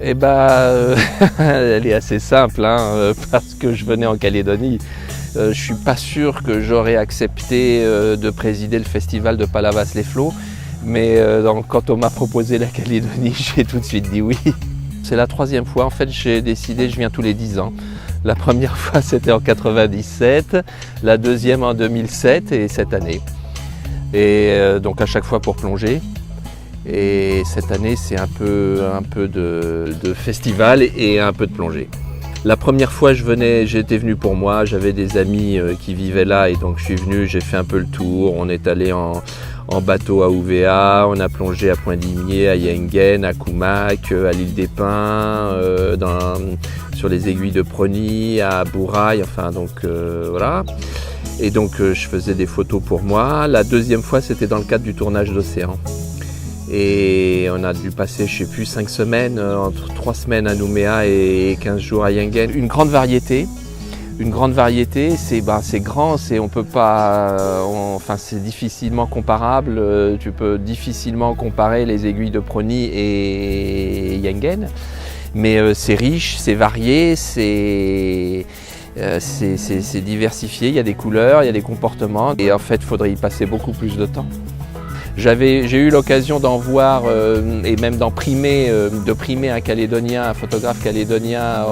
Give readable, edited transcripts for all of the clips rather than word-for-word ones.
Eh ben, elle est assez simple, hein, parce que je venais en Calédonie. Je ne suis pas sûr que j'aurais accepté de présider le festival de Palavas-les-Flots, mais quand on m'a proposé la Calédonie, j'ai tout de suite dit oui. C'est la troisième fois, en fait j'ai décidé, je viens tous les 10 ans. La première fois c'était en 97, la deuxième en 2007 et cette année. Et donc à chaque fois pour plonger. Et cette année, c'est un peu de festival et un peu de plongée. La première fois, j'étais venu pour moi, j'avais des amis qui vivaient là et donc je suis venu, j'ai fait un peu le tour. On est allé en bateau à Ouvéa, on a plongé à Pointe-d'Imier, à Yengen, à Koumak, à l'île des Pins, sur les aiguilles de Prony, à Bourail, enfin donc voilà. Et donc je faisais des photos pour moi. La deuxième fois, c'était dans le cadre du tournage d'Océan. Et on a dû passer, je ne sais plus, 5 semaines, entre 3 semaines à Nouméa et 15 jours à Yengen. Une grande variété, c'est grand, on peut pas, c'est difficilement comparable. Tu peux difficilement comparer les aiguilles de Prony et Yengen. Mais c'est riche, c'est varié, c'est diversifié, il y a des couleurs, il y a des comportements. Et en fait, il faudrait y passer beaucoup plus de temps. J'ai eu l'occasion d'en voir et même de primer un Calédonien, un photographe calédonien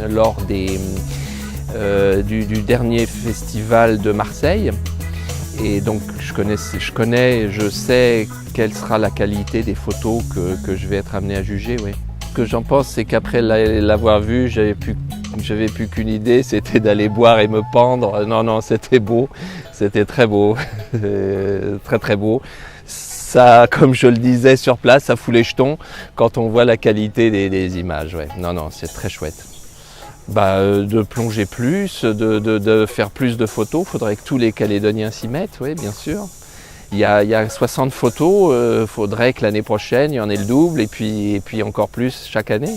lors du dernier festival de Marseille. Et donc je sais quelle sera la qualité des photos que je vais être amené à juger. Oui. Ce que j'en pense, c'est qu'après l'avoir vu, j'avais plus qu'une idée, c'était d'aller boire et me pendre. Non, c'était beau, c'était très beau, très très beau. Ça, comme je le disais sur place, ça fout les jetons quand on voit la qualité des images. Ouais. Non, c'est très chouette. De plonger plus, de faire plus de photos. Il faudrait que tous les Calédoniens s'y mettent, oui, bien sûr. Il y a 60 photos, il faudrait que l'année prochaine, il y en ait le double et puis encore plus chaque année.